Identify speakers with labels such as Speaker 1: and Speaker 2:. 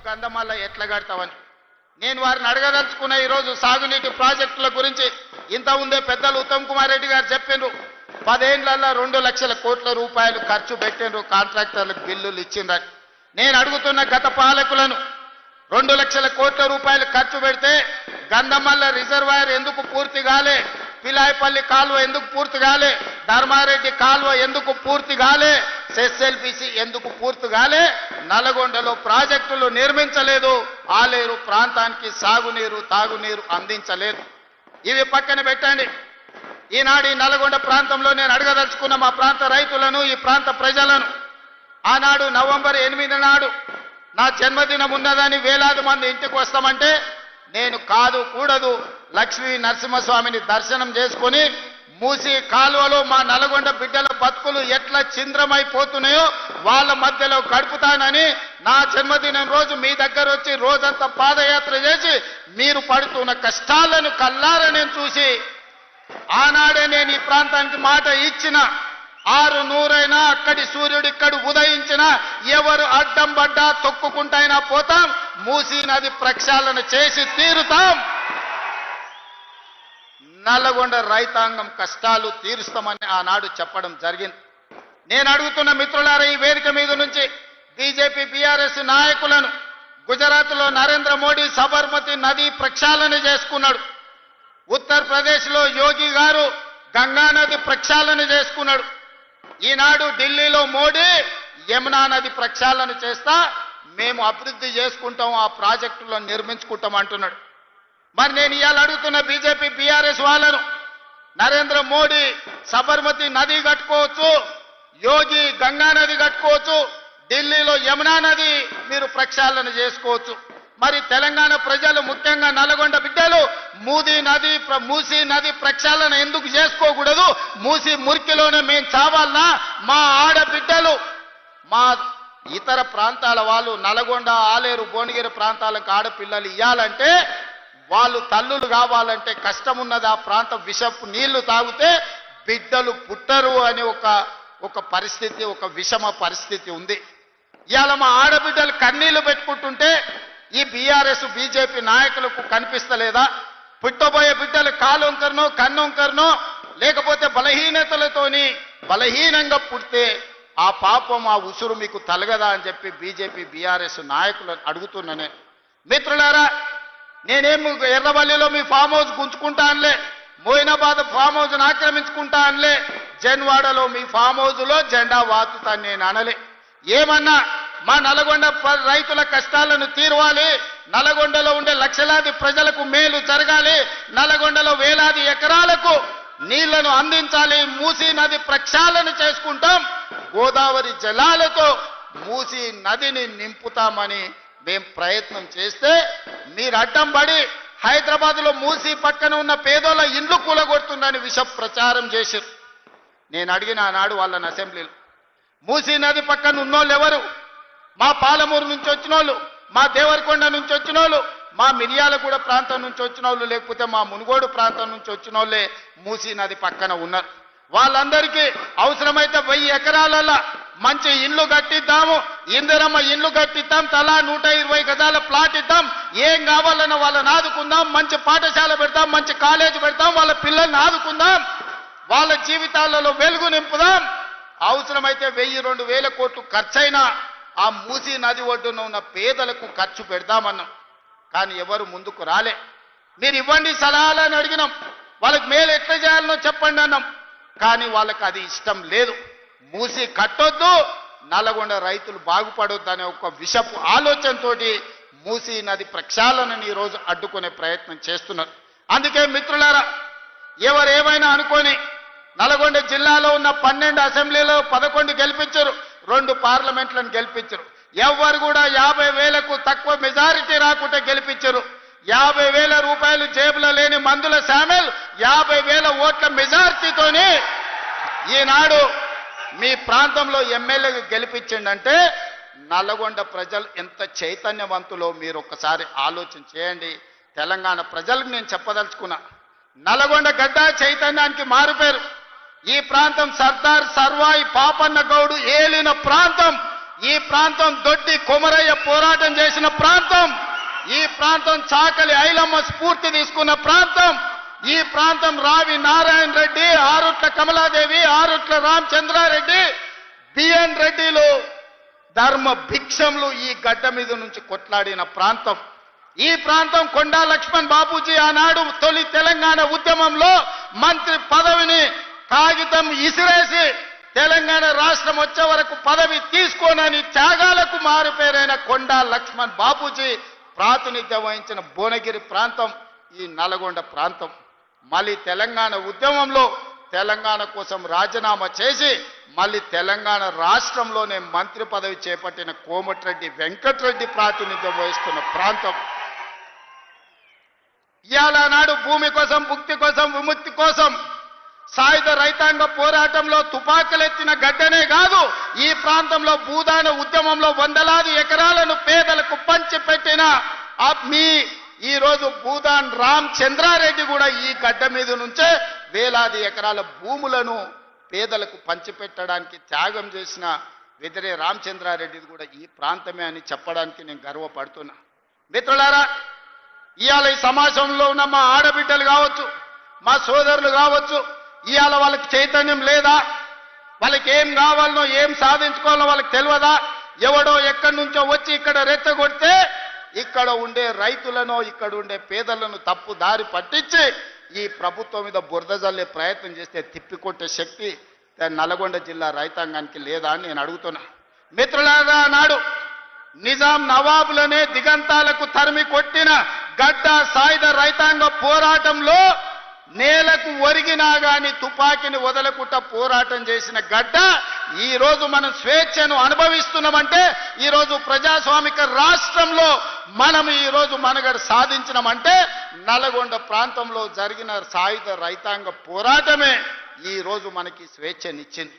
Speaker 1: గంధమల్ల ఎట్లా కడతావని నేను వారిని అడగదలుచుకున్న ఈరోజు సాగునీటి ప్రాజెక్టుల గురించి ఇంత ఉందే పెద్దలు ఉత్తమ్ కుమార్ రెడ్డి గారు చెప్పిండ్రు 10 ఏళ్లలో 2 లక్షల కోట్ల రూపాయలు ఖర్చు పెట్టిండ్రు కాంట్రాక్టర్లకు బిల్లులు ఇచ్చిండ్రని నేను అడుగుతున్న గత పాలకులను 2 లక్షల కోట్ల రూపాయలు ఖర్చు పెడితే గంధమల్ల రిజర్వాయర్ ఎందుకు పూర్తి కాలే పిలాయపల్లి కాలువ ఎందుకు పూర్తి కాలే ధర్మారెడ్డి కాలువ ఎందుకు పూర్తి కాలే ఎస్ఎల్బిసి ఎందుకు పూర్తి కాలే నల్గొండలో ప్రాజెక్టులు నిర్మించలేదు ఆలేరు ప్రాంతానికి సాగునీరు తాగునీరు అందించలేదు ఇవి పక్కన పెట్టండి ఈనాడు ఈ నల్గొండ ప్రాంతంలో నేను అడగదలుచుకున్న మా ప్రాంత రైతులను ఈ ప్రాంత ప్రజలను ఆనాడు నవంబర్ 8 నాడు నా జన్మదినం ఉన్నదని వేలాది మంది ఇంటికి వస్తామంటే నేను కాదు కూడదు లక్ష్మీ నరసింహస్వామిని దర్శనం చేసుకొని మూసి కాలువలో మా నల్గొండ బిడ్డల బతుకులు ఎట్లా చింద్రమైపోతున్నాయో వాళ్ళ మధ్యలో గడుపుతానని నా జన్మదినం రోజు మీ దగ్గర వచ్చి రోజంతా పాదయాత్ర చేసి మీరు పడుతున్న కష్టాలను కల్లారా నేను చూసి ఆనాడే నేను ఈ ప్రాంతానికి మాట ఇచ్చిన 600 అక్కడి సూర్యుడు ఇక్కడ ఉదయించిన ఎవరు అడ్డం పడ్డా తొక్కుకుంటైనా పోతాం మూసీ నది ప్రక్షాళన చేసి తీరుతాం నల్లగొండ రైతాంగం కష్టాలు తీరుస్తామని ఆనాడు చెప్పడం జరిగింది నేను అడుగుతున్న మిత్రులారా ఈ వేదిక మీద నుంచి బీజేపీ బీఆర్ఎస్ నాయకులను గుజరాత్లో నరేంద్ర మోడీ సబర్మతి నది ప్రక్షాళన చేసుకున్నాడు ఉత్తరప్రదేశ్లో యోగి గారు గంగా నది ప్రక్షాళన చేసుకున్నాడు ఈనాడు ఢిల్లీలో మోడీ యమునా నది ప్రక్షాళన చేస్తా మేము అభివృద్ధి చేసుకుంటాం ఆ ప్రాజెక్టులో నిర్మించుకుంటాం అంటున్నాడు మరి నేను ఇవాళ అడుగుతున్న బీజేపీ బీఆర్ఎస్ వాళ్ళను నరేంద్ర మోడీ సబర్మతి నది కట్టుకోవచ్చు యోగి గంగా నది కట్టుకోవచ్చు ఢిల్లీలో యమునా నది మీరు ప్రక్షాళన చేసుకోవచ్చు మరి తెలంగాణ ప్రజలు ముఖ్యంగా నల్గొండ బిడ్డలు మూసీ నది ప్రక్షాళన ఎందుకు చేసుకోకూడదు మూసీ మురికిలోనే మేము చావాలనా మా ఆడబిడ్డలు మా ఇతర ప్రాంతాల వాళ్ళు నల్గొండ ఆలేరు భువనగిరి ప్రాంతాలకు ఆడపిల్లలు ఇవ్వాలంటే వాళ్ళు తల్లులు కావాలంటే కష్టం ఉన్నది ఆ ప్రాంతం విషపు నీళ్లు తాగితే బిడ్డలు పుట్టరు అనే ఒక పరిస్థితి ఒక విషమ పరిస్థితి ఉంది ఇవాళ మా ఆడబిడ్డలు కన్నీళ్లు పెట్టుకుంటుంటే ఈ బీఆర్ఎస్ బీజేపీ నాయకులకు కనిపిస్తలేదా పుట్టబోయే బిడ్డలు కాలొంకరనో కన్నొంకరనో లేకపోతే బలహీనతలతోని బలహీనంగా పుడితే ఆ పాపం ఆ ఉసురు మీకు తలగదా అని చెప్పి బీజేపీ బీఆర్ఎస్ నాయకులను అడుగుతున్నానే మిత్రులారా నేనేం ఎర్రవల్లిలో మీ ఫామ్ హౌస్ గుంజుకుంటా అనలే మోయినాబాద్ ఫామ్ హౌస్ను ఆక్రమించుకుంటా అనలే జన్వాడలో మీ ఫామ్ హౌస్లో జెండా వాతుతాను నేను అనలే ఏమన్నా మా నల్గొండ రైతుల కష్టాలను తీరవాలి నల్గొండలో ఉండే లక్షలాది ప్రజలకు మేలు జరగాలి నల్గొండలో వేలాది ఎకరాలకు నీళ్లను అందించాలి మూసీ నది ప్రక్షాళన చేసుకుంటాం గోదావరి జలాలతో మూసీ నదిని నింపుతామని మేం ప్రయత్నం చేస్తే మీరు అడ్డం పడి హైదరాబాద్లో మూసీ పక్కన ఉన్న పేదోళ్ళ ఇండ్లు కూలగొడుతుందని విష ప్రచారం చేశారు నేను అడిగిన ఆనాడు వాళ్ళని అసెంబ్లీలో మూసీ నది పక్కన ఉన్నోళ్ళు ఎవరు మా పాలమూరు నుంచి వచ్చిన వాళ్ళు మా దేవరకొండ నుంచి వచ్చిన వాళ్ళు మా మిర్యాలగూడ ప్రాంతం నుంచి వచ్చిన వాళ్ళు లేకపోతే మా మునుగోడు ప్రాంతం నుంచి వచ్చిన వాళ్ళే మూసీ నది పక్కన ఉన్నారు వాళ్ళందరికీ అవసరమైతే 1000 ఎకరాలలో మంచి ఇల్లు కట్టిద్దాము ఇందిరమ్మ ఇల్లు కట్టిద్దాం తలా 120 గజాల ప్లాట్ ఇద్దాం ఏం కావాలన్నా వాళ్ళని ఆదుకుందాం మంచి పాఠశాల పెడతాం మంచి కాలేజీ పెడతాం వాళ్ళ పిల్లల్ని ఆదుకుందాం వాళ్ళ జీవితాలలో వెలుగు నింపుదాం అవసరమైతే 1000-2000 కోట్లు ఖర్చైనా ఆ మూసీ నది ఒడ్డున ఉన్న పేదలకు ఖర్చు పెడదామన్నాం కానీ ఎవరు ముందుకు రాలే మీరు ఇవ్వండి సలహాలని అడిగినాం వాళ్ళకి మేలు ఎట్లా చేయాలనో చెప్పండి అన్నాం కానీ వాళ్ళకి అది ఇష్టం లేదు మూసీ కట్టొద్దు నల్గొండ రైతులు బాగుపడొద్దు అనే ఒక విషపు ఆలోచనతోటి మూసీ నది ప్రక్షాళనని ఈరోజు అడ్డుకునే ప్రయత్నం చేస్తున్నారు అందుకే మిత్రులారా ఎవరేమైనా అనుకొని నల్గొండ జిల్లాలో ఉన్న 12 అసెంబ్లీలో 11 గెలిపించారు 2 పార్లమెంట్లను గెలిపించారు ఎవరు కూడా 50,000కు తక్కువ మెజారిటీ రాకుంటే గెలిపించారు 50,000 రూపాయలు జేబులో లేని మందుల శామెల్ 50,000 ఓట్ల మెజారిటీతోని ఈనాడు మీ ప్రాంతంలో ఎమ్మెల్యేగా గెలిపించిండంటే నల్గొండ ప్రజలు ఎంత చైతన్యవంతులో మీరు ఒక్కసారి ఆలోచన చేయండి తెలంగాణ ప్రజలకు నేను చెప్పదలుచుకున్నా నల్గొండ గడ్డ చైతన్యానికి మారుపేరు ఈ ప్రాంతం సర్దార్ సర్వాయి పాపన్న గౌడు ఏలిన ప్రాంతం ఈ ప్రాంతం దొడ్డి కొమరయ్య పోరాటం చేసిన ప్రాంతం ప్రాంతం చాకలి ఐలమ్మ స్ఫూర్తి తీసుకున్న ప్రాంతం. ఈ ప్రాంతం రావి నారాయణ రెడ్డి, ఆరుట్ల కమలాదేవి, ఆరుట్ల రామచంద్రారెడ్డి, బిఎన్ రెడ్డిలు ధర్మ భిక్షంలు ఈ గడ్డ మీద నుంచి కొట్లాడిన ప్రాంతం. ఈ ప్రాంతం కొండా లక్ష్మణ్ బాపూజీ ఆనాడు తొలి తెలంగాణ ఉద్యమంలో మంత్రి పదవిని కాగితం ఇసిరేసి తెలంగాణ రాష్ట్రం వచ్చే వరకు పదవి తీసుకోనని త్యాగాలకు మారుపేరైన కొండా లక్ష్మణ్ బాపూజీ ప్రాతినిధ్యం వహించిన భువనగిరి ప్రాంతం ఈ నల్గొండ ప్రాంతం. మళ్ళీ తెలంగాణ ఉద్యమంలో తెలంగాణ కోసం రాజీనామా చేసి మళ్ళీ తెలంగాణ రాష్ట్రంలోనే మంత్రి పదవి చేపట్టిన కోమటిరెడ్డి వెంకటరెడ్డి ప్రాతినిధ్యం వహిస్తున్న ప్రాంతం. ఇవాళ నాడు భూమి కోసం, భుక్తి కోసం, విముక్తి కోసం సాయుధ రైతాంగ పోరాటంలో తుపాకులెత్తిన గడ్డనే కాదు, ఈ ప్రాంతంలో భూదాన ఉద్యమంలో వందలాది ఎకరాలను పేదలకు పంచిపెట్టిన ఈ రోజు భూదాన్ రామచంద్రారెడ్డి కూడా ఈ గడ్డ మీద నుంచే వేలాది ఎకరాల భూములను పేదలకు పంచిపెట్టడానికి త్యాగం చేసిన వెదిరే రామచంద్రారెడ్డిది కూడా ఈ ప్రాంతమే అని చెప్పడానికి నేను గర్వపడుతున్నా. మిత్రులారా, ఇవాళ ఈ సమాజంలో ఉన్న మా ఆడబిడ్డలు కావచ్చు, మా సోదరులు కావచ్చు, ఇవాళ వాళ్ళకి చైతన్యం లేదా? వాళ్ళకి ఏం కావాలనో ఏం సాధించుకోవాలో వాళ్ళకి తెలియదా? ఎవడో ఎక్కడి నుంచో వచ్చి ఇక్కడ రెచ్చగొడితే ఇక్కడ ఉండే రైతులను, ఇక్కడ ఉండే పేదలను తప్పు దారి పట్టించి ఈ ప్రభుత్వం మీద బురద జల్లే ప్రయత్నం చేస్తే తిప్పికొట్టే శక్తి నల్గొండ జిల్లా రైతాంగానికి లేదా అని నేను అడుగుతున్నా. మిత్రులారా, నాడు నిజాం నవాబులనే దిగంతాలకు తరిమి కొట్టిన గడ్డ సాయుధ రైతాంగ పోరాటంలో నేలకు ఒరిగినా గాని తుపాకీని వదలకుండా పోరాటం చేసిన గడ్డ ఈ రోజు మనం స్వేచ్ఛను అనుభవిస్తున్నామంటే, ఈ రోజు ప్రజాస్వామిక రాష్ట్రంలో మనం ఈ రోజు మనగడ సాధించినామంటే నల్గొండ ప్రాంతంలో జరిగిన సాయుధ రైతాంగ పోరాటమే ఈ రోజు మనకి స్వేచ్ఛనిచ్చింది.